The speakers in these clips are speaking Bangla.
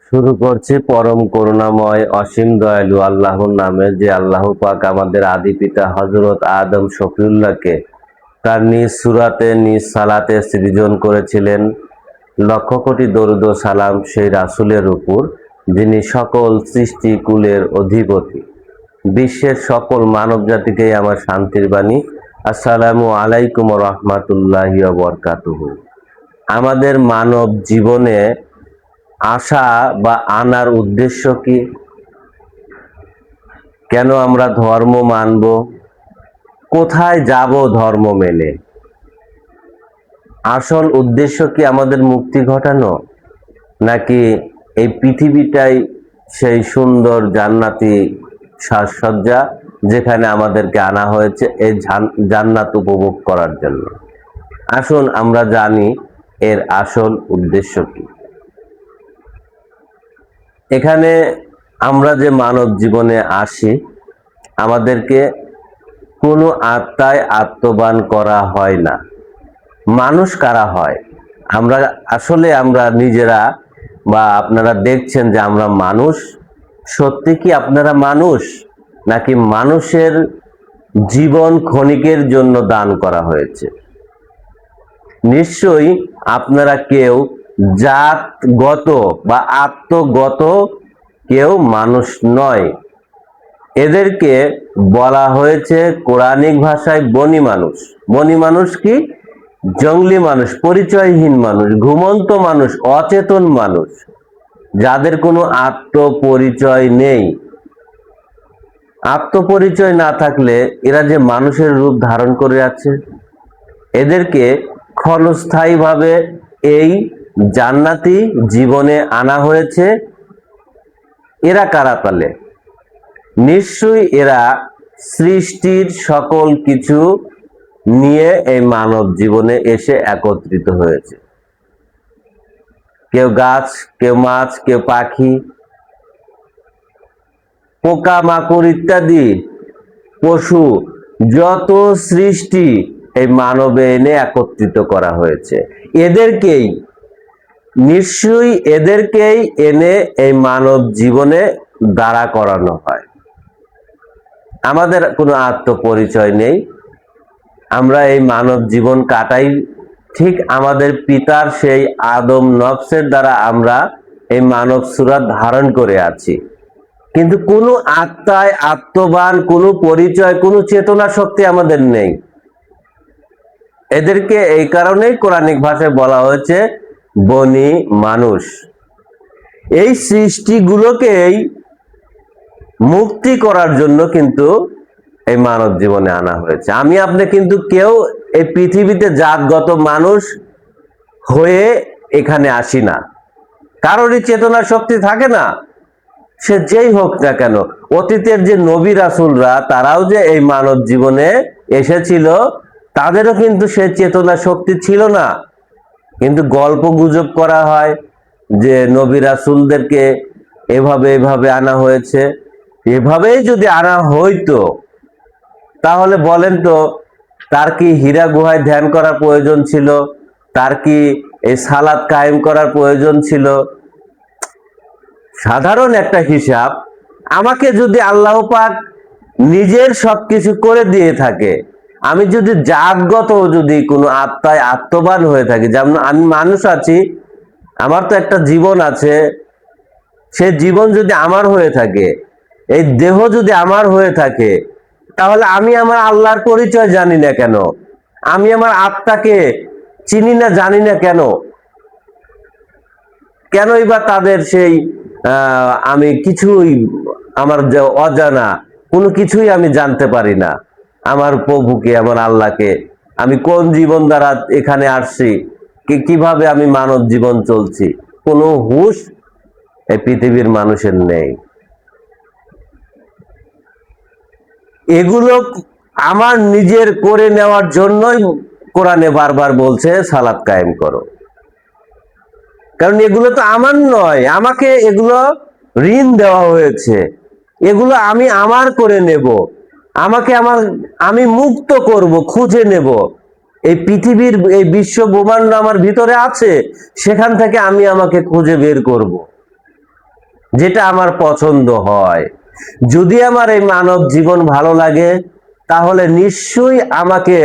শুরু করছি পরম করুণাময় অসীম দয়ালু আল্লাহর নামে, যে আল্লাহ পাক আমাদের আদি পিতা হযরত আদম শফিউল্লাহকে তার নিজ সূরাতে নিজ সালাতে সৃজন করেছিলেন। লক্ষ কোটি দরুদ ও সালাম সেই রাসূলের উপর, যিনি সকল সৃষ্টি কুলের অধিপতি। বিশ্বের সকল মানব জাতিকে আমার শান্তির বাণী। আসসালামু আলাইকুম ওয়া রাহমাতুল্লাহি ওয়া বারাকাতুহু। আমাদের মানব জীবনে আসা বা আনার উদ্দেশ্য কি? কেন আমরা ধর্ম মানব? কোথায় যাব ধর্ম মেনে? আসল উদ্দেশ্য কি আমাদের মুক্তি ঘটানো, নাকি এই পৃথিবীটাই সেই সুন্দর জান্নাতি সাজসজ্জা যেখানে আমাদেরকে আনা হয়েছে এই জান্নাত উপভোগ করার জন্য? আসুন আমরা জানি এর আসল উদ্দেশ্য কি। এখানে আমরা যে মানব জীবনে আসি, আমাদেরকে কোনো আত্মায় আত্মবান করা হয় না। মানুষ কারা হয়? আমরা নিজেরা, বা আপনারা দেখছেন যে আমরা মানুষ। সত্যি কি আপনারা মানুষ, নাকি মানুষের জীবন ক্ষণিকের জন্য দান করা হয়েছে? নিশ্চয়ই আপনারা কেউ জাতগত বা আত্মগত কেউ মানুষ নয়। এদেরকে বলা হয়েছে কোরআনিক ভাষায় বনি মানুষ। বনি মানুষ কি? জঙ্গলি মানুষ, পরিচয়হীন মানুষ, ঘুমন্ত মানুষ, অচেতন মানুষ, যাদের কোনো আত্মপরিচয় নেই। আত্মপরিচয় না থাকলে এরা যে মানুষের রূপ ধারণ করে আছে, এদেরকে ক্ষণস্থায়ীভাবে এই জান্নাতি জীবনে আনা হয়েছে। এরা কারা তাহলে? নিশ্চয়ই এরা সৃষ্টির সকল কিছু নিয়ে এই মানব জীবনে এসে একত্রিত হয়েছে। কেউ গাছ, কেউ মাছ, কেউ পাখি, পোকা মাকড় ইত্যাদি পশু, যত সৃষ্টি এই মানবে এনে একত্রিত করা হয়েছে। এদেরকেই এনে এই মানব জীবনে দাঁড়া করানো হয়। আমাদের কোনো আত্মপরিচয় নেই। আমরা এই মানব জীবন কাটাই ঠিক আমাদের পিতার সেই আদম নফসের দ্বারা আমরা এই মানব সুরত ধারণ করে আছি, কিন্তু কোনো আত্মায় আত্মবান, কোনো পরিচয়, কোনো চেতনা শক্তি আমাদের নেই। এদেরকে এই কারণেই কোরআনিক ভাষায় বলা হয়েছে বনি মানুষ। এই সৃষ্টিগুলোকেই মুক্তি করার জন্য কিন্তু এই মানব জীবনে আনা হয়েছে। আমি আপনি কিন্তু কেউ এই পৃথিবীতে জাতগত মানুষ হয়ে এখানে আসি না। কারোরই চেতনা শক্তি থাকে না, সে যেই হোক না কেন। অতীতের যে নবী রাসূলরা, তারাও যে এই মানব জীবনে এসেছিল, তাদেরও কিন্তু সে চেতনা শক্তি ছিল না। কিন্তু গল্প গুজব করা হয় যে নবী রাসূলদেরকে এভাবে আনা হয়েছে। এভাবেই যদি আনা হইতো, তাহলে বলেন তো, তার কি হীরা গুহায় ধ্যান করার প্রয়োজন ছিল? তার কি এই সালাত কায়েম করার প্রয়োজন ছিল? সাধারণ একটা হিসাব, আমাকে যদি আল্লাহ পাক নিজের সবকিছু করে দিয়ে থাকে, আমি যদি জাতগত যদি কোনো আত্মায় আত্মবান হয়ে থাকি, যেমন আমি মানুষ আছি, আমার তো একটা জীবন আছে, সে জীবন যদি আমার হয়ে থাকে, এই দেহ যদি আমার হয়ে থাকে, তাহলে আমি আমার আল্লাহর পরিচয় জানি না কেন? আমি আমার আত্মাকে চিনি না, জানি না কেন? কেনই বা তাদের সেই আমি কিছুই, আমার যে অজানা কোনো কিছুই আমি জানতে পারি না। আমার প্রভুকে, আমার আল্লাহকে, আমি কোন জীবন দ্বারা এখানে আসছি, কিভাবে আমি মানব জীবন চলছি, কোনো হুঁশ এই পৃথিবীর মানুষের নেই। এগুলো আমার নিজের করে নেওয়ার জন্যই কোরআনে বারবার বলছে সালাত কায়েম করো। কারণ এগুলো তো আমার নয়, আমাকে এগুলো ঋণ দেওয়া হয়েছে। এগুলো আমি আমার করে নেব, আমি মুক্ত করব, খুঁজে নেব। এই পৃথিবীর এই বিশ্ব ব্রহ্মাণ্ড আমার ভিতরে আছে, সেখান থেকে আমি আমাকে খুঁজে বের করব। যেটা আমার পছন্দ হয়। যদি আমার এই মানব জীবন ভালো লাগে, তাহলে নিশ্চয়ই আমাকে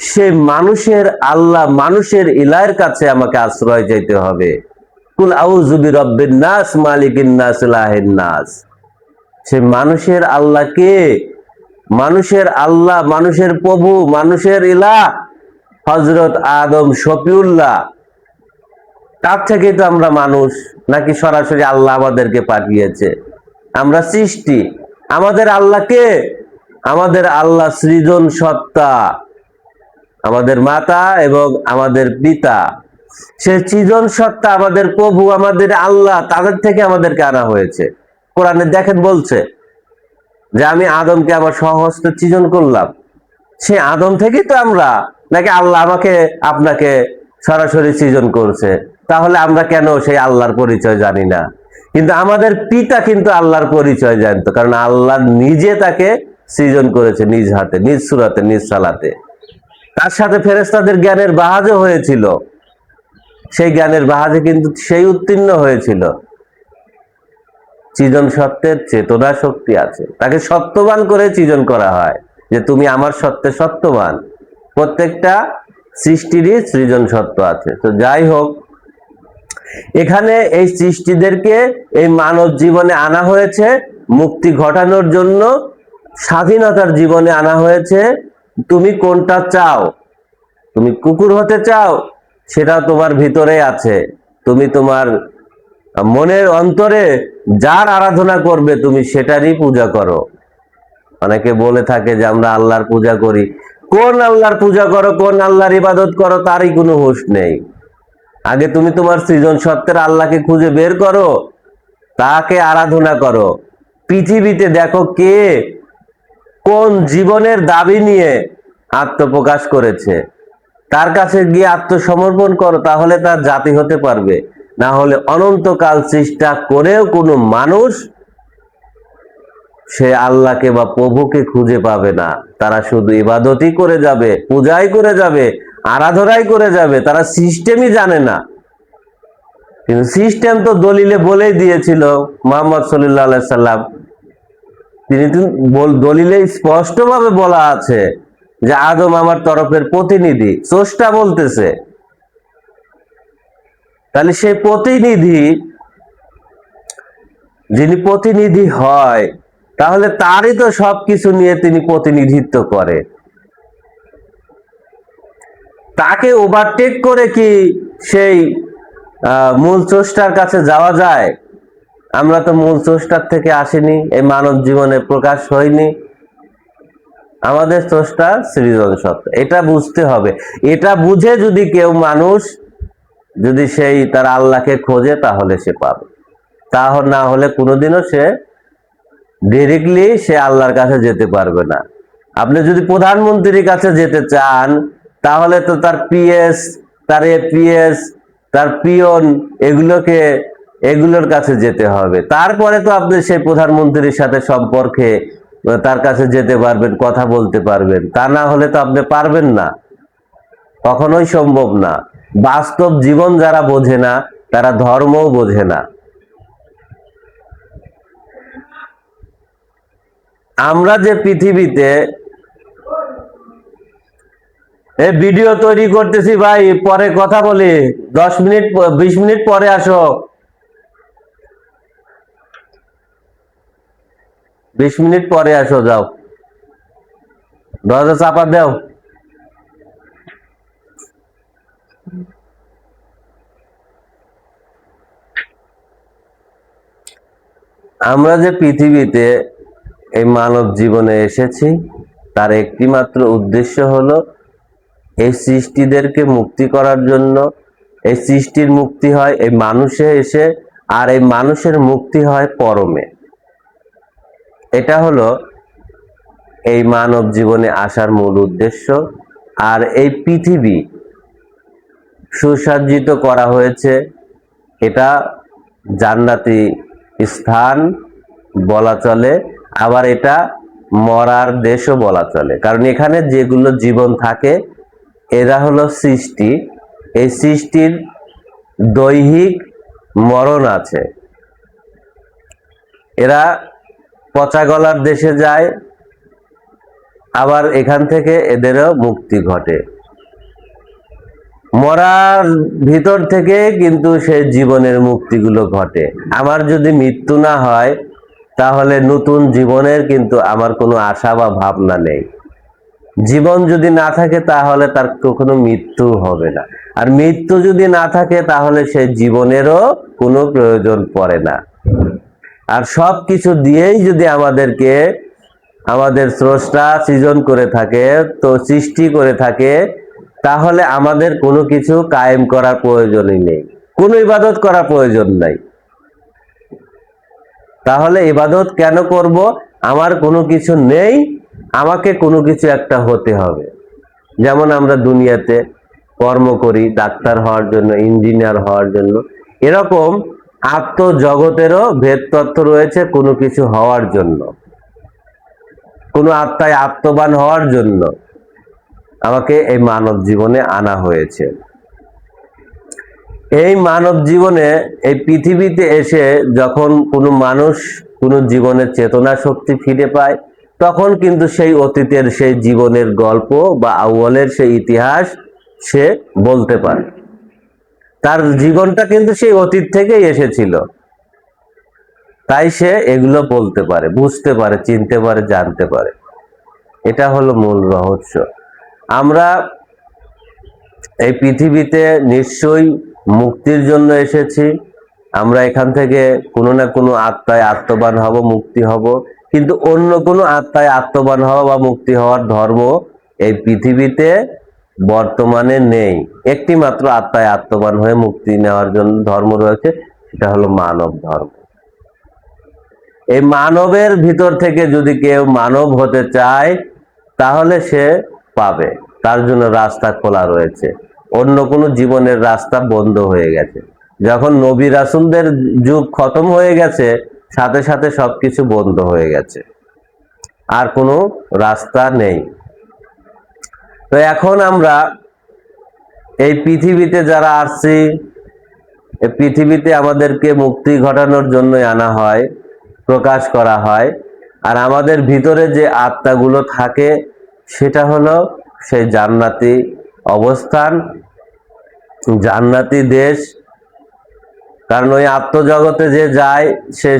সে মানুষের আল্লাহ, মানুষের ইলাহের কাছে আমাকে আশ্রয় যেতে হবে। কুল আউযু বিরাব্বিন নাস মালিকিন নাস ইলাহিন নাস। সে মানুষের আল্লাহ কে? মানুষের আল্লাহ, মানুষের প্রভু, মানুষের ইলাহ হযরত আদম শফিউল্লাহ। তার থেকে তো আমরা মানুষ, নাকি সরাসরি আল্লাহ আমাদেরকে পাঠিয়েছে? আমরা সৃষ্টি। আমাদের আল্লাহ কে? আমাদের আল্লাহ সৃজন সত্তা, আমাদের মাতা এবং আমাদের পিতা। সে সৃজন সত্তা, আমাদের প্রভু, আমাদের আল্লাহ, তাদের থেকে আমাদেরকে আনা হয়েছে। কোরআনে দেখেন বলছে যে আমি আদমকে আমার স্বহস্তে সৃজন করলাম। সে আদম থেকেই তো আমরা, নাকি আল্লাহ আমাকে আপনাকে সরাসরি সৃজন করছে? তাহলে আমরা কেন সেই আল্লাহর পরিচয় জানি না? কিন্তু আমাদের পিতা কিন্তু আল্লাহর পরিচয় জানতো, কারণ আল্লাহ নিজে তাকে সৃজন করেছে নিজ হাতে, নিজ সুরাতে, নিজ সালাতে। তার সাথে ফেরেশতাদের জ্ঞানের বাহাজও হয়েছিল। সেই জ্ঞানের বাহাজে কিন্তু সেই উত্তীর্ণ হয়েছিল। সৃজন সত্ত্বের চেতনা শক্তি আছে, তাকে সত্যবান করে সৃজন করা হয় যে তুমি আমার সত্ত্বে সত্যবান। প্রত্যেকটা সৃষ্টিরই সৃজন সত্য আছে। তো যাই হোক, এখানে এই সৃষ্টিদেরকে এই মানব জীবনে আনা হয়েছে মুক্তি ঘটানোর জন্য, স্বাধীনতার জীবনে আনা হয়েছে। তুমি কোনটা চাও? তুমি কুকুর হতে চাও? সেটা তোমার ভিতরে আছে। তুমি তোমার মনের অন্তরে যার আরাধনা করবে তুমি সেটারই পূজা করো। অনেকে বলে থাকে যে আমরা আল্লাহর পূজা করি। কোন আল্লাহর পূজা করো, কোন আল্লাহর ইবাদত করো, তারই কোনো হুঁশ নেই। আগে তুমি তোমার সৃজন সত্ত্বের আল্লাহকে খুঁজে বের করো, তাকে আরাধনা করো। পৃথিবীতে দেখো কে কোন জীবনের দাবি নিয়ে আত্মপ্রকাশ করেছে, তার কাছে গিয়ে আত্মসমর্পণ করো, তাহলে তার জাতি হতে পারবে। না হলে অনন্তকাল চেষ্টা করেও কোনো মানুষ সে আল্লাহকে বা প্রভুকে খুঁজে পাবে না। তারা শুধু ইবাদতই করে যাবে, পূজাই করে যাবে, আরাধনাই করে যাবে, তারা সিস্টেমই জানে না। কিন্তু সিস্টেম তো দলিলে বলেই দিয়েছিল মুহাম্মদ সাল্লাল্লাহু আলাইহি সাল্লাম। তিনি দলিলে স্পষ্টভাবে বলা আছে যে আদম আমার তরফের প্রতিনিধি, স্রষ্টা বলতেছে। তাহলে সেই প্রতিনিধি, যিনি প্রতিনিধি হয়, তাহলে তারই তো সবকিছু নিয়ে তিনি প্রতিনিধিত্ব করে। তাকে ওভারটেক করে কি সেই মূল স্রষ্টার কাছে যাওয়া যায়? আমরা তো মূল স্রষ্টার থেকে আসিনি, এই মানব জীবনে প্রকাশ হয়নি। আমাদের স্রষ্টা সৃজন সত্তা, এটা বুঝতে হবে। এটা বুঝে যদি কেউ মানুষ যদি সেই তার আল্লাহকে খোঁজে, তাহলে সে পাবে। তা না হলে কোনোদিনও সে ডিরেক্টলি সে আল্লাহর কাছে যেতে পারবে না। আপনি যদি প্রধানমন্ত্রীর কাছে যেতে চান, তাহলে তো তার পিএস, তার এপিএস, তার পিয়ন, এগুলোর কাছে যেতে হবে। তারপরে তো আপনি সেই প্রধানমন্ত্রীর সাথে সম্পর্কে তার কাছে যেতে পারবেন, কথা বলতে পারবেন। তা না হলে তো আপনি পারবেন না, কখনোই সম্ভব না। বাস্তব জীবন যারা বোঝে না, তারা ধর্মও বোঝে না। আমরা যে পৃথিবীতে ভিডিও তৈরি করতেছি, ভাই পরে কথা বলি, 10 মিনিট 20 মিনিট পরে আসো, 20 মিনিট পরে আসো, যাও, দরজা চাপা দাও। আমরা যে পৃথিবীতে এই মানব জীবনে এসেছি, তার একটি মাত্র উদ্দেশ্য হলো এই সৃষ্টিদেরকে মুক্তি করার জন্য। এই সৃষ্টির মুক্তি হয় এই মানুষে এসে, আর এই মানুষের মুক্তি হয় পরমে। এটা হলো এই মানব জীবনে আসার মূল উদ্দেশ্য। আর এই পৃথিবী সুসজ্জিত করা হয়েছে, এটা জান্নাতি স্থান বলা চলে, আবার এটা মরার দেশও বলা চলে। কারণ এখানে যেগুলো জীবন থাকে এরা হলো সৃষ্টি। এই সৃষ্টির দৈহিক মরণ আছে, এরা পচা গলার দেশে যায়, আবার এখান থেকে এদেরও মুক্তি ঘটে। মরার ভিতর থেকে কিন্তু সেই জীবনের মুক্তিগুলো ঘটে। আমার যদি মৃত্যু না হয় তাহলে নতুন জীবনের কিন্তু আমার কোনো আশা বা ভাবনা নেই। জীবন যদি না থাকে তাহলে তার কখনো মৃত্যু হবে না, আর মৃত্যু যদি না থাকে তাহলে সেই জীবনেরও কোনো প্রয়োজন পড়ে না। আর সব কিছু দিয়েই যদি আমাদেরকে আমাদের স্রষ্টা সৃজন করে থাকে, তো সৃষ্টি করে থাকে, তাহলে আমাদের কোনো কিছু কায়েম করার প্রয়োজনই নেই, কোনো ইবাদত করার প্রয়োজন নাই। তাহলে ইবাদত কেন করব? আমার কোনো কিছু নেই, আমাকে কোনো কিছু একটা হতে হবে। যেমন আমরা দুনিয়াতে কর্ম করি ডাক্তার হওয়ার জন্য, ইঞ্জিনিয়ার হওয়ার জন্য, এরকম আত্মজগতেরও ভেদ তত্ত্ব রয়েছে কোনো কিছু হওয়ার জন্য, কোনো আত্মায় আত্মবান হওয়ার জন্য আমাকে এই মানব জীবনে আনা হয়েছে। এই মানব জীবনে, এই পৃথিবীতে এসে যখন কোনো মানুষ কোনো জীবনের চেতনা শক্তি ফিরে পায়, তখন কিন্তু সেই অতীতের সেই জীবনের গল্প বা আউয়ালের সেই ইতিহাস সে বলতে পারে। তার জীবনটা কিন্তু সেই অতীত থেকেই এসেছিল, তাই সে এগুলো বলতে পারে, বুঝতে পারে, চিনতে পারে, জানতে পারে। এটা হলো মূল রহস্য। আমরা এই পৃথিবীতে নিশ্চয়ই মুক্তির জন্য এসেছি। আমরা এখান থেকে কোনো না কোনো আত্মায় আত্মবান হব, মুক্তি হব, কিন্তু অন্য কোনো আত্মায় আত্মবান হওয়া বা মুক্তি হওয়ার ধর্ম এই পৃথিবীতে বর্তমানে নেই। একটি মাত্র আত্মায় আত্মবান হয়ে মুক্তি নেওয়ার জন্য ধর্ম রয়েছে, সেটা হলো মানব ধর্ম। এই মানবের ভিতর থেকে যদি কেউ মানব হতে চায় তাহলে সে পাবে, তার জন্য রাস্তা খোলা রয়েছে। অন্য কোনো জীবনের রাস্তা বন্ধ হয়ে গেছে। যখন নবী রাসূলদের যুগ খতম হয়ে গেছে, সাথে সাথে সবকিছু বন্ধ হয়ে গেছে, আর কোনো রাস্তা নেই। তো এখন আমরা এই পৃথিবীতে যারা আসছি, এই পৃথিবীতে আমাদেরকে মুক্তি ঘটানোর জন্যই আনা হয়, প্রকাশ করা হয়। আর আমাদের ভিতরে যে আত্মাগুলো থাকে সেটা হলো সেই জান্নাতি অবস্থান, জান্নাতি দেশ। কারণ ওই আত্মজগতে যে যায়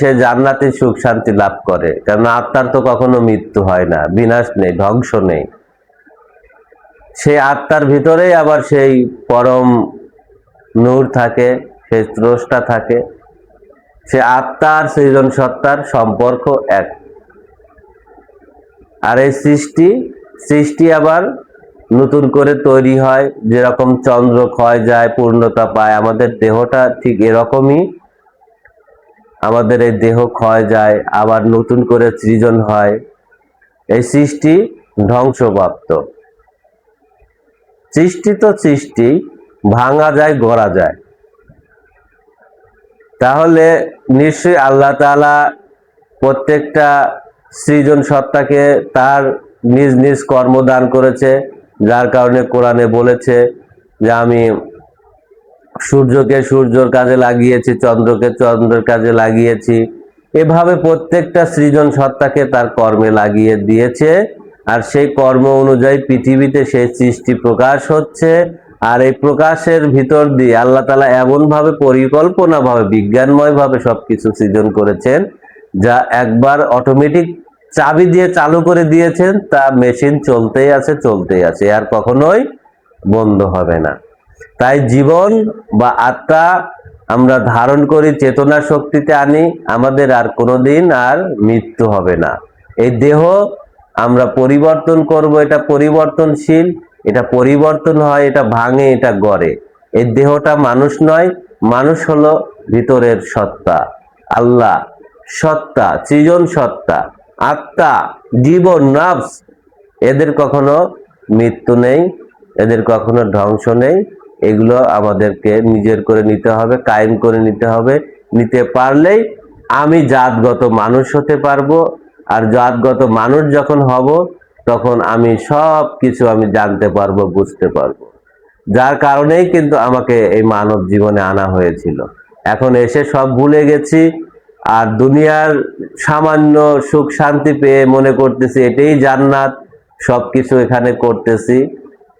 সে জান্নাতি সুখ শান্তি লাভ করে, কারণ আত্মার তো কখনো মৃত্যু হয় না, বিনাশ নেই, ধ্বংস নেই। সেই আত্মার ভিতরেই আবার সেই পরম নূর থাকে, সেই স্রষ্টা থাকে। সে আত্মার সৃজন সত্তার সম্পর্ক এক। আর এই সৃষ্টি আবার নতুন করে তৈরি হয়। যেরকম চন্দ্র ক্ষয় যায়, পূর্ণতা পায়, আমাদের দেহটা ঠিক এরকমই। আমাদের এই দেহ ক্ষয় যায়, আবার নতুন করে সৃজন হয়। এই সৃষ্টি ধ্বংসপ্রাপ্ত। সৃষ্টি তো সৃষ্টি, ভাঙা যায়, গড়া যায়। তাহলে নিশ্চয়ই আল্লাহ তাআলা প্রত্যেকটা সৃজন সত্তাকে তার নিজ নিজ কর্ম দান করেছে, যার কারণে কোরআনে বলেছে যে আমি সূর্যকে সূর্যের কাজে লাগিয়েছি, চন্দ্রকে চন্দ্রের কাজে লাগিয়েছি। এভাবে প্রত্যেকটা সৃজন সত্তাকে তার কর্মে লাগিয়ে দিয়েছে, আর সেই কর্ম অনুযায়ী পৃথিবীতে সেই সৃষ্টি প্রকাশ হচ্ছে। আর এই প্রকাশের ভিতর দিয়ে আল্লাহ তাআলা এমন ভাবে পরিকল্পনা ভাবে বিজ্ঞানময় ভাবে সবকিছু সৃজন করেছেন, যা একবার অটোমেটিক চাবি দিয়ে চালু করে দিয়েছেন, তা মেশিন চলতেই আছে, আর কখনোই বন্ধ হবে না। তাই জীবন বা আত্মা আমরা ধারণ করি, চেতনা শক্তিতে আনি, আমাদের আর কোনোদিন আর মৃত্যু হবে না। এই দেহ আমরা পরিবর্তন করব, এটা পরিবর্তনশীল, এটা পরিবর্তন হয়, এটা ভাঙে, এটা গড়ে। এই দেহটা মানুষ নয়, মানুষ হলো ভিতরের সত্তা, আল্লাহ সত্তা, সৃজন সত্তা, আত্মা, জীবন, নফস। এদের কখনো মৃত্যু নেই, এদের কখনো ধ্বংস নেই। এগুলো আমাদেরকে নিজের করে নিতে হবে, কায়েম করে নিতে হবে। নিতে পারলেই আমি জাতগত মানুষ হতে পারবো। আর জাতগত মানুষ যখন হব, তখন আমি সব কিছু আমি জানতে পারবো, বুঝতে পারবো। যার কারণেই কিন্তু আমাকে এই মানব জীবনে আনা হয়েছিল। এখন এসে সব ভুলে গেছি, আর দুনিয়ার সামান্য সুখ শান্তি পেয়ে মনে করতেছি এটাই জান্নাত, সবকিছু এখানে করতেছি,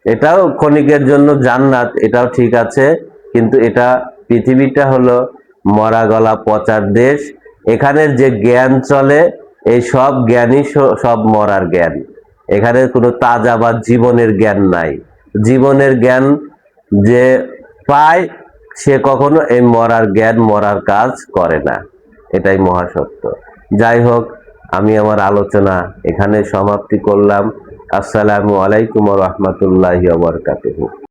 এটাও ক্ষণিকের জন্য জান্নাত, এটাও ঠিক আছে, কিন্তু এটা পৃথিবীটা হলো মরা গলা পচার দেশ। এখানের যে জ্ঞান চলে এই সব জ্ঞানই সব মরার জ্ঞান। এখানে কোনো তাজা বা জীবনের জ্ঞান নাই। জীবনের জ্ঞান যে পায় সে কখনো এই মরার জ্ঞান মরার কাজ করে না, এটাই মহাসত্য। যাই হোক, আমি আমার আলোচনা এখানে সমাপ্তি করলাম। আসসালামু আলাইকুম ওয়া রাহমাতুল্লাহি ওয়া বারাকাতুহু।